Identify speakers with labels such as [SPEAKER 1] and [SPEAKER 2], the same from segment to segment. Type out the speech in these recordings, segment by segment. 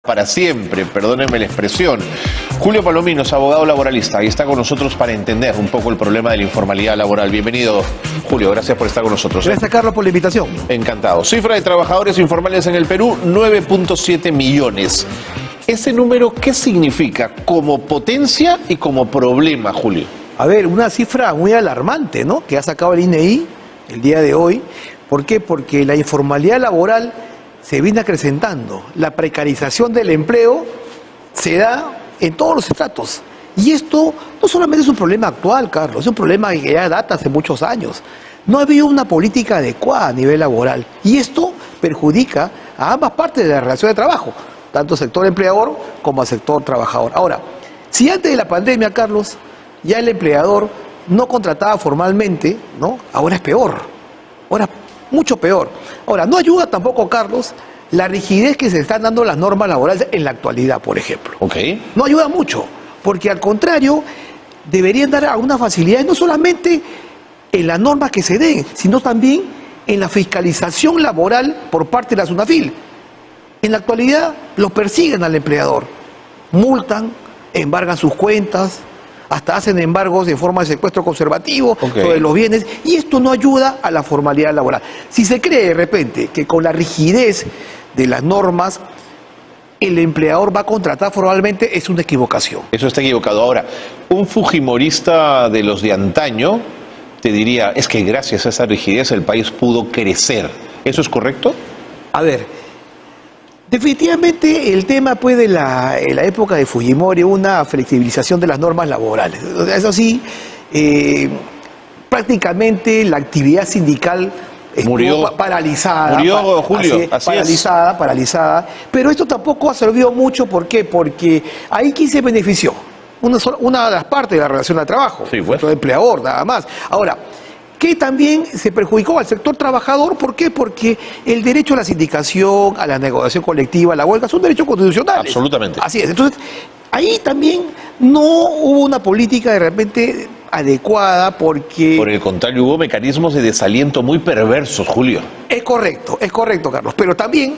[SPEAKER 1] para siempre, perdónenme la expresión. Julio Palomino es abogado laboralista y está con nosotros para entender un poco el problema de la informalidad laboral. Bienvenido, Julio, gracias por estar con nosotros.
[SPEAKER 2] Gracias, Carlos, por la invitación.
[SPEAKER 1] Encantado. Cifra de trabajadores informales en el Perú, 9.7 millones. ¿Ese número qué significa como potencia y como problema, Julio?
[SPEAKER 2] A ver, una cifra muy alarmante, ¿no?, que ha sacado el INEI el día de hoy. ¿Por qué? Porque la informalidad laboral se viene acrecentando. La precarización del empleo se da en todos los estratos. Y esto no solamente es un problema actual, Carlos, es un problema que ya data hace muchos años. No ha habido una política adecuada a nivel laboral. Y esto perjudica a ambas partes de la relación de trabajo, tanto al sector empleador como al sector trabajador. Ahora, si antes de la pandemia, Carlos, ya el empleador no contrataba formalmente, ¿no?, ahora es peor. Ahora es mucho peor. Ahora, no ayuda tampoco, Carlos, la rigidez que se están dando las normas laborales en la actualidad, por ejemplo.
[SPEAKER 1] Okay.
[SPEAKER 2] No ayuda mucho, porque al contrario, deberían dar algunas facilidades, no solamente en las normas que se den, sino también en la fiscalización laboral por parte de la SUNAFIL. En la actualidad los persiguen al empleador, multan, embargan sus cuentas, hasta hacen embargos en forma de secuestro conservativo sobre los bienes, y esto no ayuda a la formalidad laboral. Si se cree de repente que con la rigidez de las normas el empleador va a contratar formalmente, es una equivocación.
[SPEAKER 1] Eso está equivocado. Ahora, un fujimorista de los de antaño te diría, es que gracias a esa rigidez el país pudo crecer. ¿Eso es correcto?
[SPEAKER 2] A ver, definitivamente el tema pues de la época de Fujimori, una flexibilización de las normas laborales. Eso sí, prácticamente la actividad sindical
[SPEAKER 1] murió
[SPEAKER 2] paralizada.
[SPEAKER 1] Murió, Julio, así
[SPEAKER 2] paralizada. Pero esto tampoco ha servido mucho. ¿Por qué? Porque ahí ¿quién se benefició? Una de las partes de la relación de trabajo,
[SPEAKER 1] sí, bueno,
[SPEAKER 2] el empleador, nada más. Ahora, que también se perjudicó al sector trabajador. ¿Por qué? Porque el derecho a la sindicación, a la negociación colectiva, a la huelga, son derechos constitucionales.
[SPEAKER 1] Absolutamente.
[SPEAKER 2] Así es. Entonces, ahí también no hubo una política de repente adecuada, porque...
[SPEAKER 1] Por el contrario, hubo mecanismos de desaliento muy perversos, Julio.
[SPEAKER 2] Es correcto, Carlos. Pero también,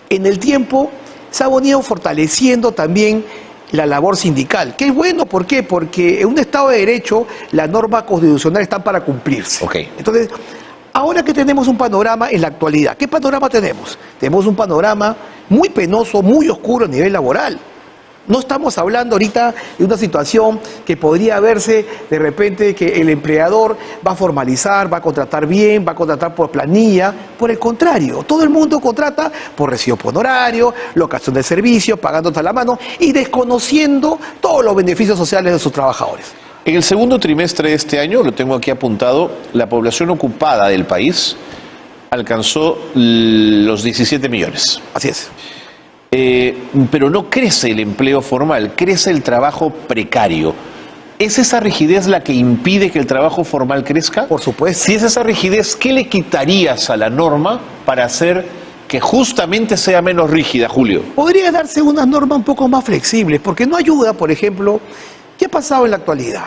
[SPEAKER 2] en el tiempo, se ha venido fortaleciendo también la labor sindical, que es bueno. ¿Por qué? Porque en un Estado de Derecho las normas constitucionales están para cumplirse.
[SPEAKER 1] Okay.
[SPEAKER 2] Entonces, ahora que tenemos un panorama en la actualidad, ¿qué panorama tenemos? Tenemos un panorama muy penoso, muy oscuro a nivel laboral. No estamos hablando ahorita de una situación que podría verse de repente que el empleador va a formalizar, va a contratar bien, va a contratar por planilla. Por el contrario, todo el mundo contrata por recibo por honorario, locación de servicios, pagando hasta la mano y desconociendo todos los beneficios sociales de sus trabajadores.
[SPEAKER 1] En el segundo trimestre de este año, lo tengo aquí apuntado, la población ocupada del país alcanzó los 17 millones.
[SPEAKER 2] Así es.
[SPEAKER 1] Pero no crece el empleo formal, crece el trabajo precario. ¿Es esa rigidez la que impide que el trabajo formal crezca?
[SPEAKER 2] Por supuesto.
[SPEAKER 1] Si es esa rigidez, ¿qué le quitarías a la norma para hacer que justamente sea menos rígida, Julio?
[SPEAKER 2] Podría darse una norma un poco más flexible, porque no ayuda, por ejemplo, ¿qué ha pasado en la actualidad?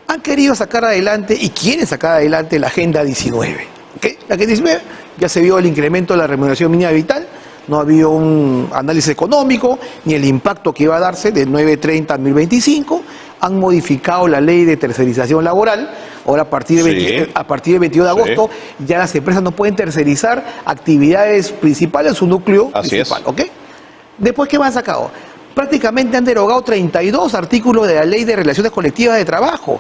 [SPEAKER 2] Han querido sacar adelante y quieren sacar adelante la Agenda 19. ¿Okay? La Agenda 19 ya se vio el incremento de la remuneración mínima vital. No ha habido un análisis económico, ni el impacto que iba a darse de 9.30 a 2025. Han modificado la ley de tercerización laboral. Ahora, a partir del 22 de agosto, ya las empresas no pueden tercerizar actividades principales en su núcleo principal. ¿Okay? Después, ¿qué más han sacado? Prácticamente han derogado 32 artículos de la Ley de Relaciones Colectivas de Trabajo,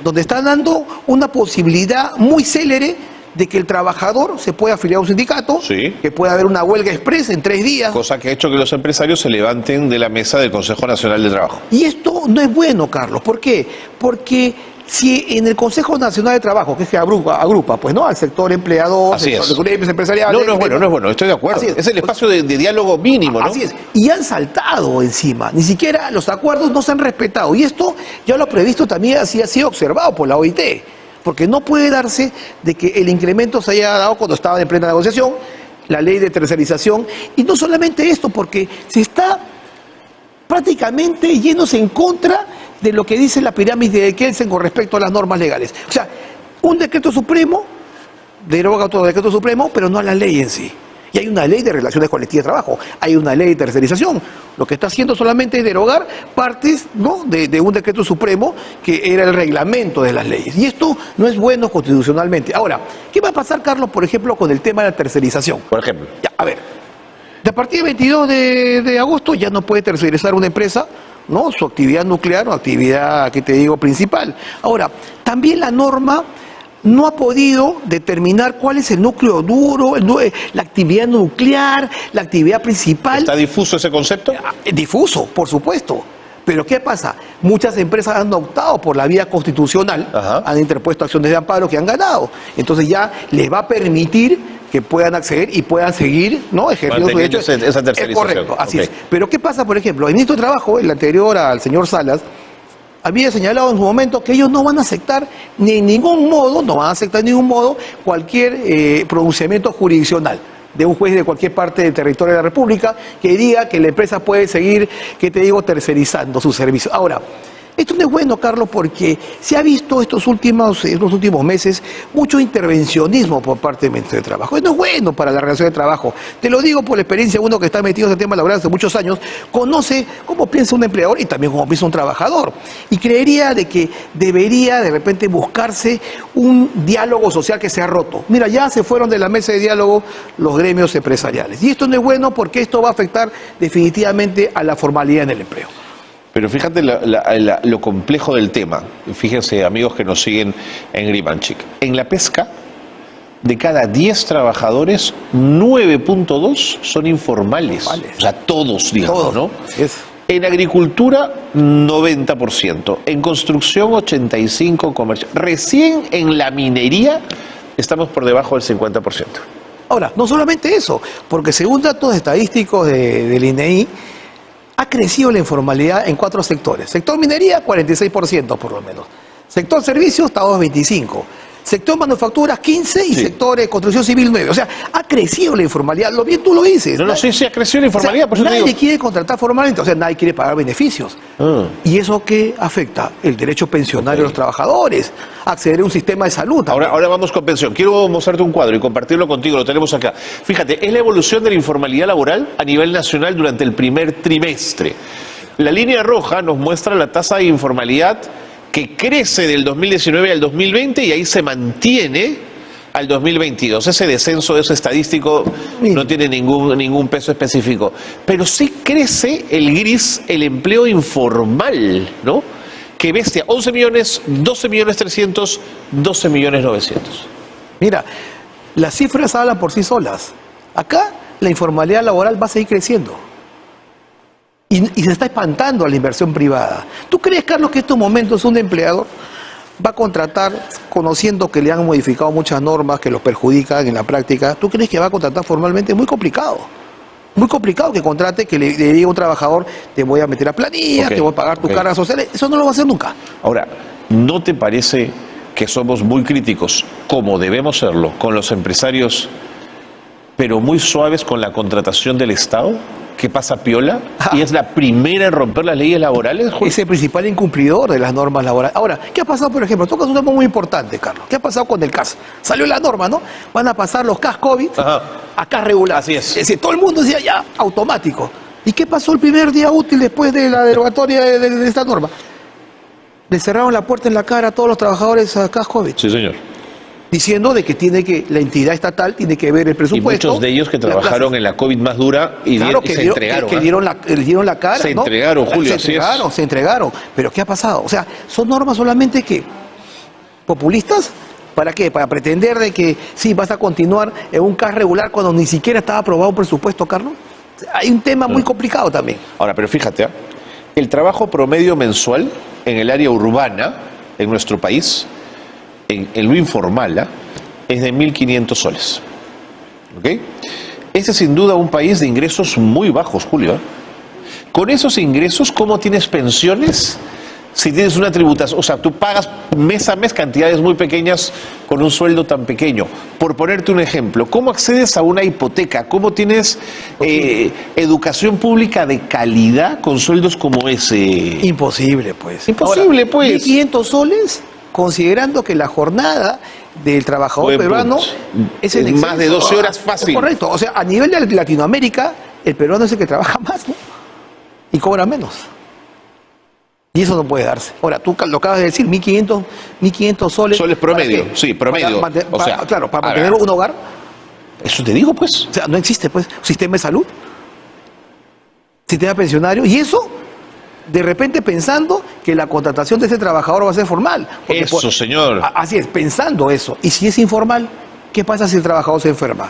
[SPEAKER 2] donde están dando una posibilidad muy célere de que el trabajador se pueda afiliar a un sindicato, que pueda haber una huelga express en 3 días.
[SPEAKER 1] Cosa que ha hecho que los empresarios se levanten de la mesa del Consejo Nacional de Trabajo.
[SPEAKER 2] Y esto no es bueno, Carlos. ¿Por qué? Porque si en el Consejo Nacional de Trabajo, que es que agrupa pues, ¿no?, al sector empleador, sector empresarial...
[SPEAKER 1] No es bueno, estoy de acuerdo. Es el espacio de diálogo mínimo, ¿no?
[SPEAKER 2] Así es. Y han saltado encima. Ni siquiera los acuerdos no se han respetado. Y esto ya lo previsto también así ha sido observado por la OIT. Porque no puede darse de que el incremento se haya dado cuando estaba en plena negociación, la ley de tercerización, y no solamente esto, porque se está prácticamente yéndose en contra de lo que dice la pirámide de Kelsen con respecto a las normas legales. O sea, un decreto supremo deroga otro decreto supremo, pero no a la ley en sí. Y hay una ley de relaciones colectivas de trabajo, hay una ley de tercerización. Lo que está haciendo solamente es derogar partes, ¿no?, de un decreto supremo que era el reglamento de las leyes. Y esto no es bueno constitucionalmente. Ahora, ¿qué va a pasar, Carlos, por ejemplo, con el tema de la tercerización?
[SPEAKER 1] Por ejemplo.
[SPEAKER 2] Ya, a ver, a partir del 22 de agosto ya no puede tercerizar una empresa, ¿no?, su actividad nuclear o actividad, que te digo, principal. Ahora, también la norma no ha podido determinar cuál es el núcleo duro, la actividad nuclear, la actividad principal.
[SPEAKER 1] ¿Está difuso ese concepto?
[SPEAKER 2] Difuso, por supuesto. Pero ¿qué pasa? Muchas empresas han optado por la vía constitucional, han interpuesto acciones de amparo que han ganado. Entonces ya les va a permitir que puedan acceder y puedan seguir, ¿no?, ejerciendo su derecho.
[SPEAKER 1] Esa tercerización.
[SPEAKER 2] Correcto, así es. Pero ¿qué pasa, por ejemplo? El ministro de Trabajo, el anterior al señor Salas, había señalado en su momento que ellos no van a aceptar ni en ningún modo, cualquier pronunciamiento jurisdiccional de un juez de cualquier parte del territorio de la República que diga que la empresa puede seguir, tercerizando sus servicios. Ahora, esto no es bueno, Carlos, porque se ha visto estos últimos meses mucho intervencionismo por parte del Ministerio de Trabajo. Esto no es bueno para la relación de trabajo. Te lo digo por la experiencia, uno que está metido en el tema laboral hace muchos años, conoce cómo piensa un empleador y también cómo piensa un trabajador. Y creería de que debería de repente buscarse un diálogo social que se ha roto. Mira, ya se fueron de la mesa de diálogo los gremios empresariales. Y esto no es bueno porque esto va a afectar definitivamente a la formalidad en el empleo.
[SPEAKER 1] Pero fíjate lo complejo del tema. Fíjense, amigos que nos siguen en Grimanchik. En la pesca, de cada 10 trabajadores, 9.2 son informales. O sea, todos, digamos, ¿no?
[SPEAKER 2] Es.
[SPEAKER 1] En agricultura, 90%. En construcción, 85%. Comercio. Recién en la minería, estamos por debajo del 50%.
[SPEAKER 2] Ahora, no solamente eso, porque según datos estadísticos del INEI, ha crecido la informalidad en 4 sectores. Sector minería, 46% por lo menos. Sector servicios, está a 25%. Sector manufacturas, 15%, y sector construcción civil, 9%. O sea, ha crecido la informalidad. Lo bien tú lo dices.
[SPEAKER 1] No, sí, ha crecido la informalidad.
[SPEAKER 2] O sea, nadie quiere contratar formalmente, o sea, nadie quiere pagar beneficios. ¿Y eso qué afecta? El derecho pensionario de los trabajadores, acceder a un sistema de salud.
[SPEAKER 1] Ahora vamos con pensión. Quiero mostrarte un cuadro y compartirlo contigo, lo tenemos acá. Fíjate, es la evolución de la informalidad laboral a nivel nacional durante el primer trimestre. La línea roja nos muestra la tasa de informalidad que crece del 2019 al 2020 y ahí se mantiene al 2022. Ese descenso, ese estadístico, no tiene ningún peso específico. Pero sí crece el gris, el empleo informal, ¿no? Que bestia, 11 millones, 12 millones 300, 12 millones 900.
[SPEAKER 2] Mira, las cifras hablan por sí solas. Acá la informalidad laboral va a seguir creciendo. Y se está espantando a la inversión privada. ¿Tú crees, Carlos, que en estos momentos un empleador va a contratar, conociendo que le han modificado muchas normas que los perjudican en la práctica? ¿Tú crees que va a contratar formalmente? Es muy complicado. Muy complicado que contrate, que le diga a un trabajador, te voy a meter a planilla, te voy a pagar tus cargas sociales. Eso no lo va a hacer nunca.
[SPEAKER 1] Ahora, ¿no te parece que somos muy críticos, como debemos serlo, con los empresarios, pero muy suaves con la contratación del Estado? Que pasa piola y es la primera en romper las leyes laborales.
[SPEAKER 2] Es el principal incumplidor de las normas laborales. Ahora, ¿qué ha pasado, por ejemplo? Tocas un tema muy importante, Carlos. ¿Qué ha pasado con el CAS? Salió la norma, ¿no? Van a pasar los CAS COVID a CAS regular.
[SPEAKER 1] Así es.
[SPEAKER 2] Es decir, todo el mundo decía ya, automático. ¿Y qué pasó el primer día útil después de la derogatoria de esta norma? Le cerraron la puerta en la cara a todos los trabajadores a CAS COVID.
[SPEAKER 1] Sí, señor.
[SPEAKER 2] Diciendo de que la entidad estatal tiene que ver el presupuesto.
[SPEAKER 1] Y muchos de ellos que trabajaron en la COVID más dura y se entregaron.
[SPEAKER 2] Que dieron la cara.
[SPEAKER 1] Se entregaron, Julio.
[SPEAKER 2] Se entregaron. Pero ¿qué ha pasado? O sea, son normas solamente que populistas. ¿Para qué? Para pretender de que sí, vas a continuar en un CAS regular cuando ni siquiera estaba aprobado un presupuesto, Carlos. Hay un tema muy complicado también.
[SPEAKER 1] Ahora, pero fíjate, el trabajo promedio mensual en el área urbana en nuestro país, en lo informal, es de 1.500 soles. ¿Ok? Este es sin duda un país de ingresos muy bajos, Julio. Con esos ingresos, ¿cómo tienes pensiones? Si tienes una tributación, o sea, tú pagas mes a mes cantidades muy pequeñas con un sueldo tan pequeño. Por ponerte un ejemplo, ¿cómo accedes a una hipoteca? ¿Cómo tienes educación pública de calidad con sueldos como ese?
[SPEAKER 2] Imposible, pues.
[SPEAKER 1] Imposible,
[SPEAKER 2] ahora,
[SPEAKER 1] pues.
[SPEAKER 2] 1.500 soles considerando que la jornada del trabajador
[SPEAKER 1] Buen
[SPEAKER 2] peruano
[SPEAKER 1] punto.
[SPEAKER 2] es en
[SPEAKER 1] Es más
[SPEAKER 2] exceso.
[SPEAKER 1] de 12 horas fácil.
[SPEAKER 2] Correcto, o sea, a nivel de Latinoamérica, el peruano es el que trabaja más, ¿no? Y cobra menos. Y eso no puede darse. Ahora, tú lo acabas de decir, 1.500 soles.
[SPEAKER 1] Soles promedio,
[SPEAKER 2] ¿para qué?
[SPEAKER 1] sí, promedio.
[SPEAKER 2] O sea, claro, para mantener un hogar.
[SPEAKER 1] Eso te digo, pues.
[SPEAKER 2] O sea, no existe, pues, sistema de salud, sistema pensionario, y eso, de repente pensando que la contratación de ese trabajador va a ser formal. Porque
[SPEAKER 1] Eso, señor.
[SPEAKER 2] Así es, pensando eso. Y si es informal, ¿qué pasa si el trabajador se enferma?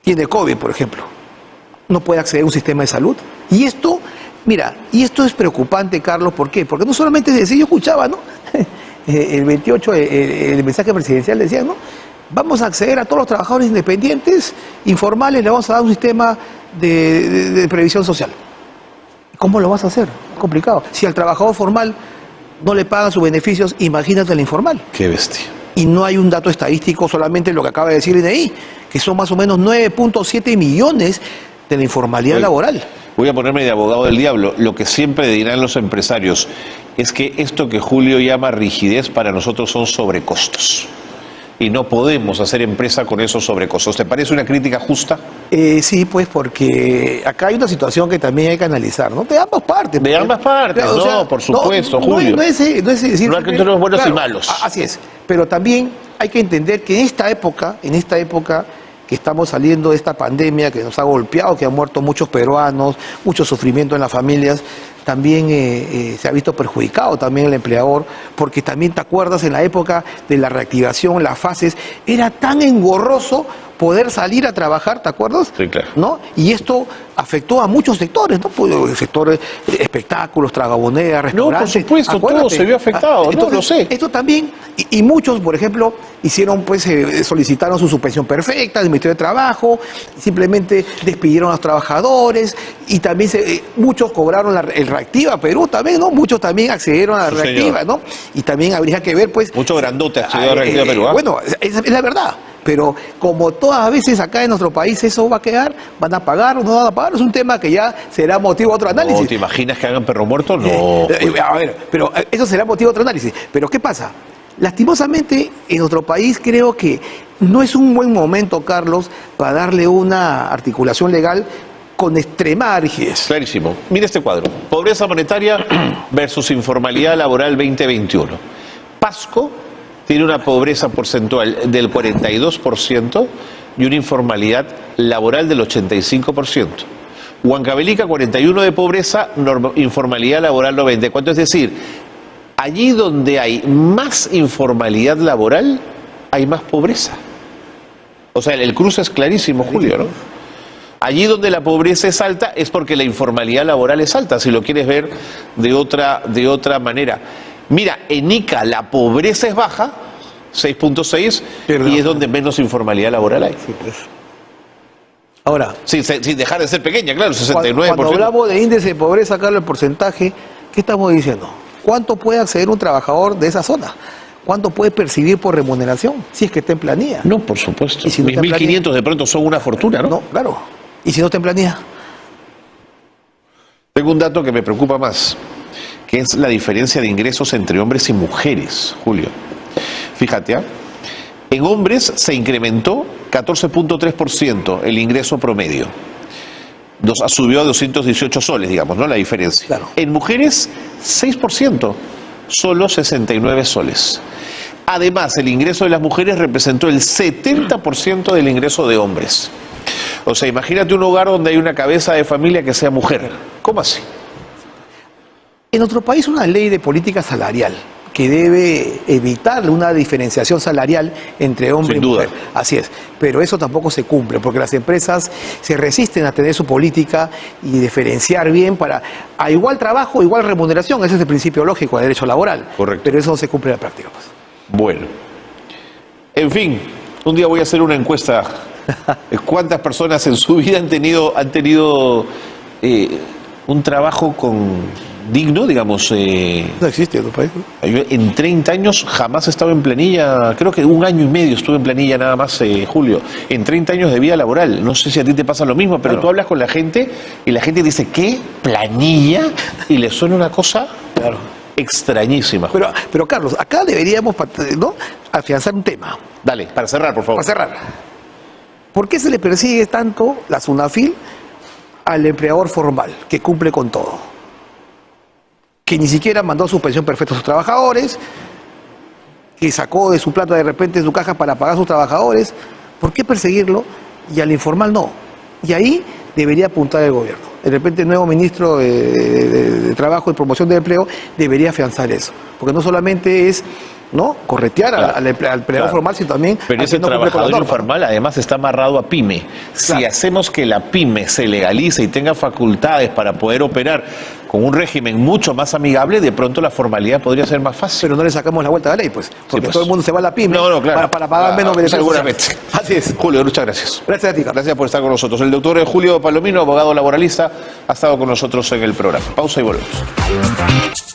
[SPEAKER 2] Tiene COVID, por ejemplo. No puede acceder a un sistema de salud. Y esto, mira, y esto es preocupante, Carlos, ¿por qué? Porque no solamente es decir, yo escuchaba, ¿no? El 28, el mensaje presidencial decía, ¿no? Vamos a acceder a todos los trabajadores independientes, informales, le vamos a dar un sistema de previsión social. ¿Cómo lo vas a hacer? Es complicado. Si al trabajador formal no le pagan sus beneficios, imagínate al informal.
[SPEAKER 1] Qué bestia.
[SPEAKER 2] Y no hay un dato estadístico, solamente lo que acaba de decir el INEI, que son más o menos 9.7 millones de la informalidad laboral.
[SPEAKER 1] Voy a ponerme de abogado del diablo. Lo que siempre dirán los empresarios es que esto que Julio llama rigidez para nosotros son sobrecostos. Y no podemos hacer empresa con esos sobrecostos. ¿Te parece una crítica justa?
[SPEAKER 2] Sí, pues porque acá hay una situación que también hay que analizar, ¿no? De ambas partes.
[SPEAKER 1] De ambas partes,
[SPEAKER 2] Claro, o sea,
[SPEAKER 1] por supuesto,
[SPEAKER 2] no
[SPEAKER 1] Julio.
[SPEAKER 2] No es decir,
[SPEAKER 1] No hay que tener buenos y malos.
[SPEAKER 2] Así es. Pero también hay que entender que en esta época que estamos saliendo de esta pandemia que nos ha golpeado, que han muerto muchos peruanos, mucho sufrimiento en las familias, también se ha visto perjudicado también el empleador, porque también te acuerdas en la época de la reactivación, las fases, era tan engorroso poder salir a trabajar, ¿te acuerdas?
[SPEAKER 1] Sí, claro.
[SPEAKER 2] ¿No? Y esto afectó a muchos sectores, ¿no? Pues, el sector espectáculos, tragamonedas, restaurantes.
[SPEAKER 1] No, por supuesto,
[SPEAKER 2] acuérdate.
[SPEAKER 1] todo se vio afectado,
[SPEAKER 2] Entonces,
[SPEAKER 1] lo sé.
[SPEAKER 2] Esto también, y muchos, por ejemplo, hicieron, pues, solicitaron su suspensión perfecta del Ministerio de Trabajo, simplemente despidieron a los trabajadores, y también muchos cobraron el Reactiva Perú también, ¿no? Muchos también accedieron a la
[SPEAKER 1] Sí,
[SPEAKER 2] Reactiva,
[SPEAKER 1] señor.
[SPEAKER 2] ¿no? Y también habría que ver, pues...
[SPEAKER 1] Mucho grandote accedió a Reactiva Perú. ¿Ah?
[SPEAKER 2] Bueno, es la verdad. Pero como todas veces acá en nuestro país eso va a quedar, van a pagar o no van a pagar, es un tema que ya será motivo de otro análisis.
[SPEAKER 1] No, ¿te imaginas que hagan perro muerto? No.
[SPEAKER 2] A ver, pero eso será motivo de otro análisis. Pero ¿qué pasa? Lastimosamente, en nuestro país creo que no es un buen momento, Carlos, para darle una articulación legal con extrema rigidez.
[SPEAKER 1] Clarísimo. Mira este cuadro. Pobreza monetaria versus informalidad laboral 2021. Pasco tiene una pobreza porcentual del 42% y una informalidad laboral del 85%. Huancavelica 41% de pobreza, informalidad laboral 94%. Es decir, allí donde hay más informalidad laboral, hay más pobreza. O sea, el cruce es clarísimo, Julio, ¿no? Allí donde la pobreza es alta es porque la informalidad laboral es alta, si lo quieres ver de otra manera. Mira, en Ica la pobreza es baja, 6.6, y es donde menos informalidad laboral hay.
[SPEAKER 2] Sí, pues. Ahora,
[SPEAKER 1] Sin dejar de ser pequeña, claro, 69%.
[SPEAKER 2] cuando hablamos de índice de pobreza, Carlos, el porcentaje, ¿qué estamos diciendo? ¿Cuánto puede acceder un trabajador de esa zona? ¿Cuánto puede percibir por remuneración? Si es que está en planilla.
[SPEAKER 1] No, por supuesto.
[SPEAKER 2] ¿Y si no está en
[SPEAKER 1] 1.500 de pronto son una fortuna, ¿no?
[SPEAKER 2] No, claro. ¿Y si no está en planilla?
[SPEAKER 1] Tengo un dato que me preocupa más, que es la diferencia de ingresos entre hombres y mujeres, Julio. Fíjate, en hombres se incrementó 14.3% el ingreso promedio. Subió a 218 soles, digamos, ¿no? La diferencia.
[SPEAKER 2] Claro.
[SPEAKER 1] En mujeres, 6%, solo 69 soles. Además, el ingreso de las mujeres representó el 70% del ingreso de hombres. O sea, imagínate un hogar donde hay una cabeza de familia que sea mujer. ¿Cómo así?
[SPEAKER 2] En nuestro país una ley de política salarial que debe evitar una diferenciación salarial entre hombre
[SPEAKER 1] Sin
[SPEAKER 2] y
[SPEAKER 1] duda.
[SPEAKER 2] mujer. Así es. Pero eso tampoco se cumple porque las empresas se resisten a tener su política y diferenciar bien para a igual trabajo, igual remuneración. Ese es el principio lógico del derecho laboral.
[SPEAKER 1] Correcto.
[SPEAKER 2] Pero eso no se cumple en la práctica, pues.
[SPEAKER 1] Bueno. En fin, un día voy a hacer una encuesta. ¿Cuántas personas en su vida han tenido un trabajo digno, digamos?
[SPEAKER 2] No existe en tu país, ¿no?
[SPEAKER 1] Yo en 30 años jamás he estado en planilla, creo que 1 año y medio estuve en planilla nada más, Julio, en 30 años de vida laboral. No sé si a ti te pasa lo mismo, pero
[SPEAKER 2] Claro.
[SPEAKER 1] tú hablas con la gente y la gente dice, ¿qué? ¿Planilla? Y le suena una cosa
[SPEAKER 2] Claro.
[SPEAKER 1] extrañísima.
[SPEAKER 2] Pero Carlos, acá deberíamos, ¿no?, afianzar un tema.
[SPEAKER 1] Dale, para cerrar, por favor.
[SPEAKER 2] Para cerrar. ¿Por qué se le persigue tanto la SUNAFIL al empleador formal, que cumple con todo? Que ni siquiera mandó suspensión perfecta a sus trabajadores, que sacó de su plata de repente su caja para pagar a sus trabajadores. ¿Por qué perseguirlo y al informal no? Y ahí debería apuntar el gobierno. De repente el nuevo ministro de Trabajo y Promoción del Empleo debería afianzar eso. Porque no solamente es, ¿no?, corretear al empleador formal, sino también...
[SPEAKER 1] Pero ese trabajador informal además está amarrado a PYME. Si hacemos que la PYME se legalice y tenga facultades para poder operar con un régimen mucho más amigable, de pronto la formalidad podría ser más fácil.
[SPEAKER 2] Pero no le sacamos la vuelta a la ley, pues. Porque todo el mundo se va a la PYME para pagar menos beneficios.
[SPEAKER 1] Seguramente.
[SPEAKER 2] Así es.
[SPEAKER 1] Julio, muchas gracias.
[SPEAKER 2] Gracias a ti, Carlos.
[SPEAKER 1] Gracias por estar con nosotros. El doctor Julio Palomino, abogado laboralista, ha estado con nosotros en el programa. Pausa y volvemos.